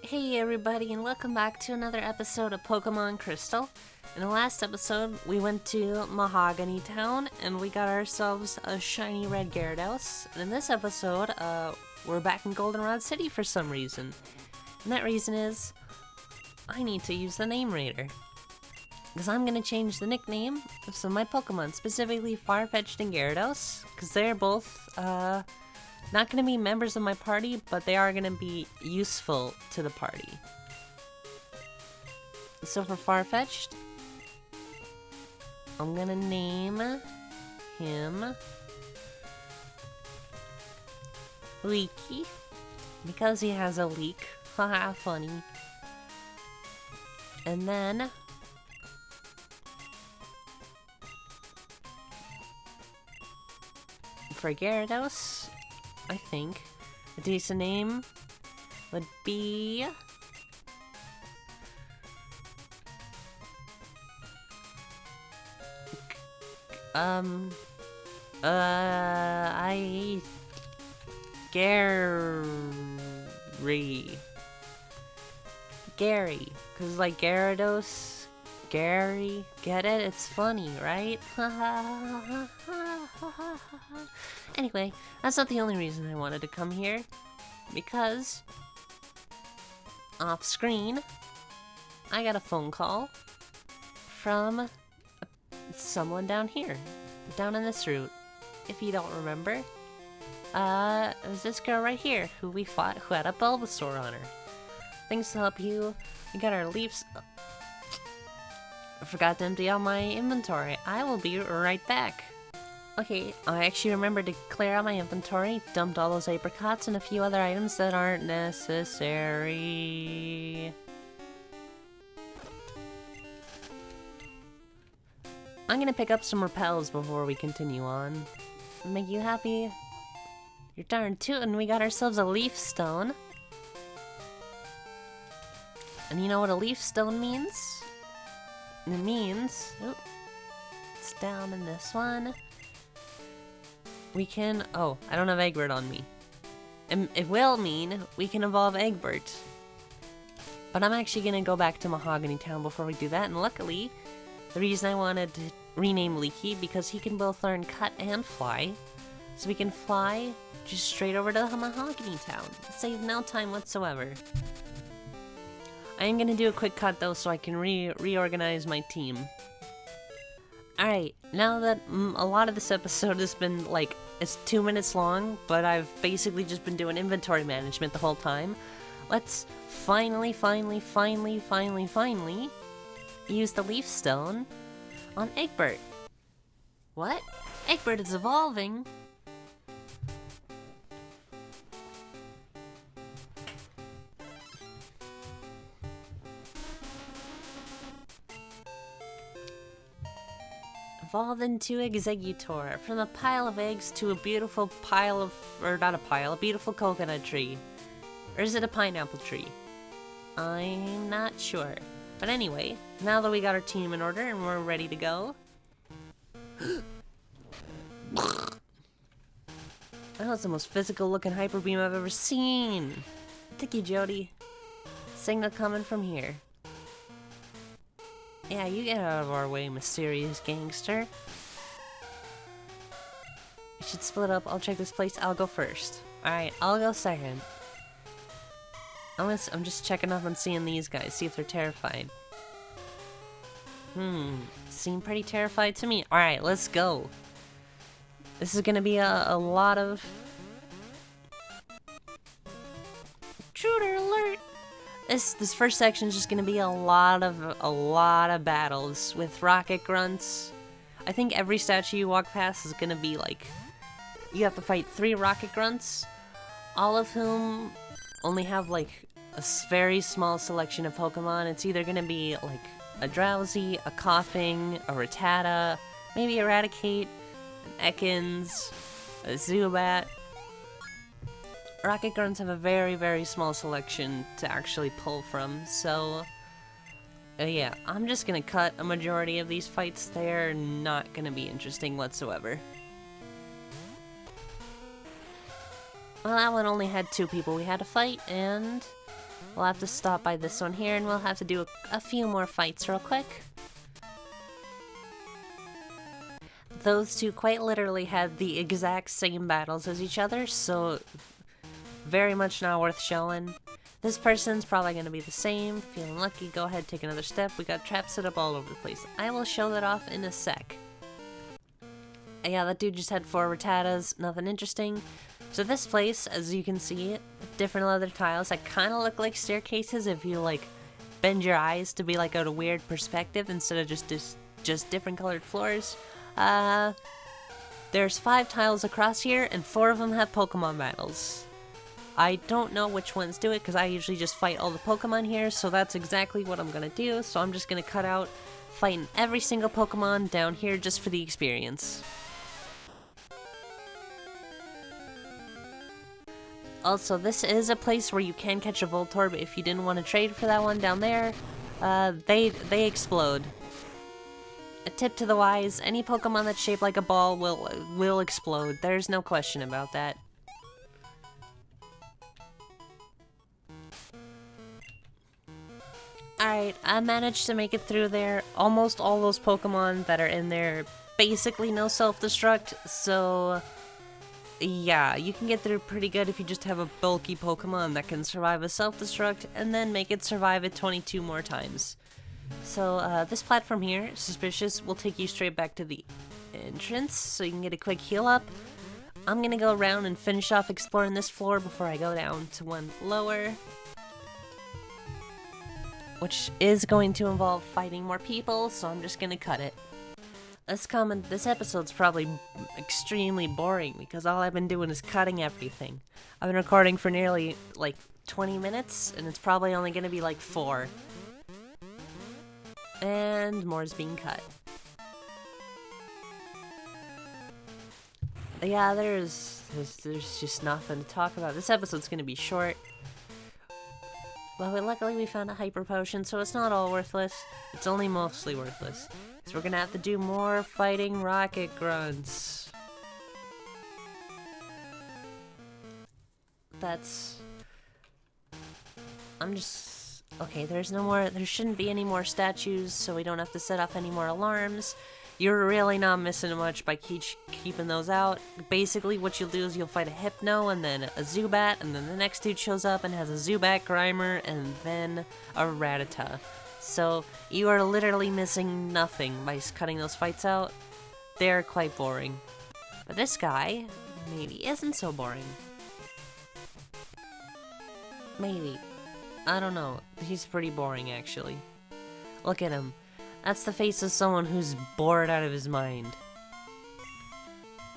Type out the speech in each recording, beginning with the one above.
Hey everybody, and welcome back to another episode of Pokemon Crystal. In the last episode, we went to Mahogany Town, and we got ourselves a shiny red Gyarados. And in this episode, we're back in Goldenrod City for some reason. And that reason is, I need to use the Name Rater. Because I'm going to change the nickname of some of my Pokemon, specifically Farfetch'd and Gyarados, because they're both, not going to be members of my party, but they are going to be useful to the party. So for Farfetch'd, I'm going to name him Leaky, because he has a leak. Haha, funny. And then for Gyarados, I think a decent name would be Gary, cause like Gyarados, Gary, get it? It's funny, right? Anyway, that's not the only reason I wanted to come here, because off screen, I got a phone call from someone down here, down in this route. If you don't remember, it was this girl right here who we fought, who had a Bulbasaur on her. Things to help you. We got our leaves. I forgot to empty out my inventory. I will be right back. Okay, I actually remembered to clear out my inventory, dumped all those apricots and a few other items that aren't necessary. I'm gonna pick up some repels before we continue on. Make you happy? You're darn tootin', we got ourselves a leaf stone. And you know what a leaf stone means? It means, it's down in this one. We can, I don't have Egbert on me. It will mean we can evolve Egbert. But I'm actually gonna go back to Mahogany Town before we do that, and luckily, the reason I wanted to rename Leaky, because he can both learn Cut and Fly. So we can fly just straight over to Mahogany Town. Save no time whatsoever. I am gonna do a quick cut though so I can reorganize my team. Alright, now that a lot of this episode has been like, it's 2 minutes long, but I've basically just been doing inventory management the whole time, let's finally use the Leaf Stone on Egbert. What? Egbert is evolving? Evolve into Exeggutor. From a pile of eggs to a beautiful pile of, or not a pile, a beautiful coconut tree. Or is it a pineapple tree? I'm not sure. But anyway, now that we got our team in order and we're ready to go. That was the most physical looking Hyper Beam I've ever seen. Thank you, Jody. Signal coming from here. Yeah, you get out of our way, mysterious gangster. We should split up. I'll check this place. I'll go first. Alright, I'll go second. I'm just checking up and seeing these guys, see if they're terrified. Seem pretty terrified to me. Alright, let's go. This is gonna be a lot of... Intruder alert! This first section is just gonna be a lot of battles with rocket grunts. I think every statue you walk past is gonna be like, you have to fight 3 rocket grunts, all of whom only have like a very small selection of Pokemon. It's either gonna be like a Drowsy, a Coughing, a Rattata, maybe Eradicate, an Ekans, a Zubat. Rocket Grunts have a very small selection to actually pull from, so yeah, I'm just gonna cut a majority of these fights. They're not gonna be interesting whatsoever. Well, that one only had 2 people we had to fight, and We'll have to stop by this one here, and we'll have to do a few more fights real quick. Those two quite literally had the exact same battles as each other, so very much not worth showing. This person's probably going to be the same. Feeling lucky, go ahead, take another step. We got traps set up all over the place. I will show that off in a sec. Yeah, that dude just had 4 Rattatas, nothing interesting. So this place, as you can see, different leather tiles that kind of look like staircases if you like bend your eyes to be like at a weird perspective instead of just different colored floors. There's 5 tiles across here, and 4 of them have Pokemon battles. I don't know which ones do it, because I usually just fight all the Pokemon here, so that's exactly what I'm gonna do. So I'm just gonna cut out fighting every single Pokemon down here just for the experience. Also, this is a place where you can catch a Voltorb if you didn't want to trade for that one down there. They explode. A tip to the wise, any Pokemon that's shaped like a ball will explode. There's no question about that. Alright, I managed to make it through there. Almost all those Pokemon that are in there basically no self-destruct, so yeah, you can get through pretty good if you just have a bulky Pokemon that can survive a self-destruct and then make it survive it 22 more times. So this platform here, Suspicious, will take you straight back to the entrance so you can get a quick heal up. I'm gonna go around and finish off exploring this floor before I go down to one lower, which is going to involve fighting more people, so I'm just gonna cut it. This episode's probably extremely boring because all I've been doing is cutting everything. I've been recording for nearly like 20 minutes, and it's probably only gonna be like 4. And more is being cut. Yeah, there's just nothing to talk about. This episode's gonna be short. But luckily we found a hyper potion, so it's not all worthless. It's only mostly worthless. So we're gonna have to do more fighting rocket grunts. Okay, there shouldn't be any more statues, so we don't have to set off any more alarms. You're really not missing much by keeping those out. Basically, what you'll do is you'll fight a Hypno, and then a Zubat, and then the next dude shows up and has a Zubat, Grimer, and then a Rattata. So, you are literally missing nothing by cutting those fights out. They're quite boring. But this guy, maybe isn't so boring. Maybe. I don't know. He's pretty boring, actually. Look at him. That's the face of someone who's bored out of his mind.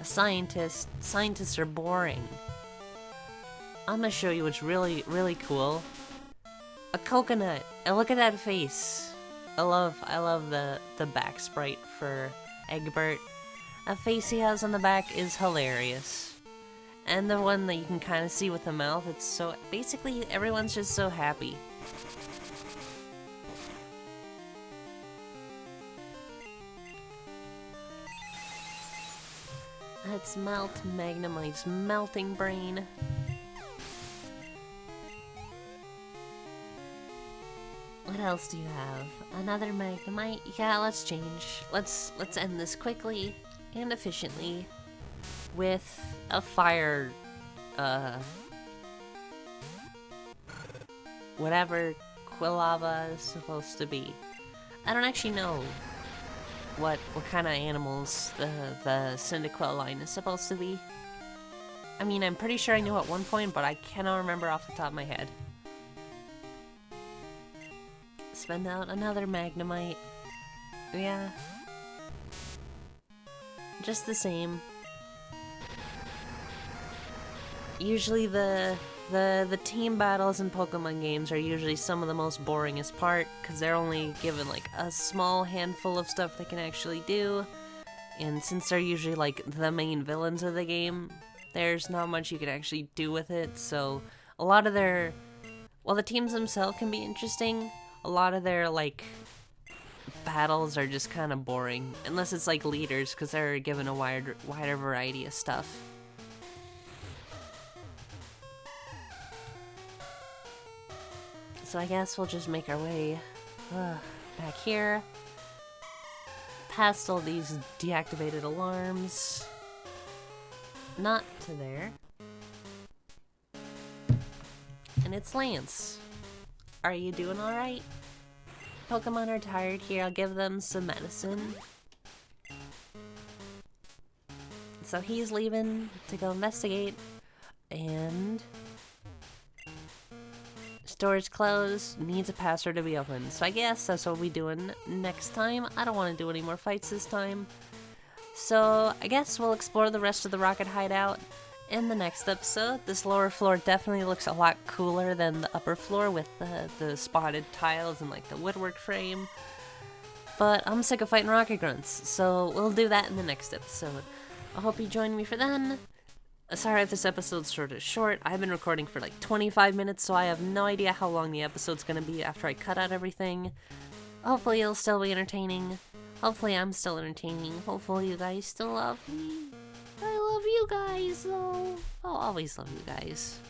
A scientist. Scientists are boring. I'm gonna show you what's really, really cool. A coconut. And look at that face. I love the back sprite for Egbert. That face he has on the back is hilarious. And the one that you can kind of see with the mouth, it's so... Basically, everyone's just so happy. Let's melt Magnemite's melting brain. What else do you have? Another Magnemite? Yeah, let's change. Let's end this quickly and efficiently with a fire, whatever Quilava is supposed to be. I don't actually know what kind of animals the Cyndaquil line is supposed to be. I mean, I'm pretty sure I knew at one point, but I cannot remember off the top of my head. Spend out another Magnemite. Yeah. Just the same. Usually the team battles in Pokemon games are usually some of the most boringest part, because they're only given like a small handful of stuff they can actually do, and since they're usually like the main villains of the game, there's not much you can actually do with it, so a lot of their... While the teams themselves can be interesting, a lot of their like battles are just kind of boring, unless it's like leaders, because they're given a wider variety of stuff. So I guess we'll just make our way back here. Past all these deactivated alarms. Not to there. And it's Lance. Are you doing alright? Pokemon are tired here. I'll give them some medicine. So he's leaving to go investigate. And storage closed. Needs a password to be opened. So I guess that's what we'll be doing next time. I don't want to do any more fights this time. So I guess we'll explore the rest of the Rocket Hideout in the next episode. This lower floor definitely looks a lot cooler than the upper floor with the spotted tiles and like the woodwork frame. But I'm sick of fighting Rocket Grunts, so we'll do that in the next episode. I hope you join me for then. Sorry if this episode's sort of short. I've been recording for like 25 minutes, so I have no idea how long the episode's gonna be after I cut out everything. Hopefully it'll still be entertaining. Hopefully I'm still entertaining. Hopefully you guys still love me. I love you guys, though. I'll always love you guys.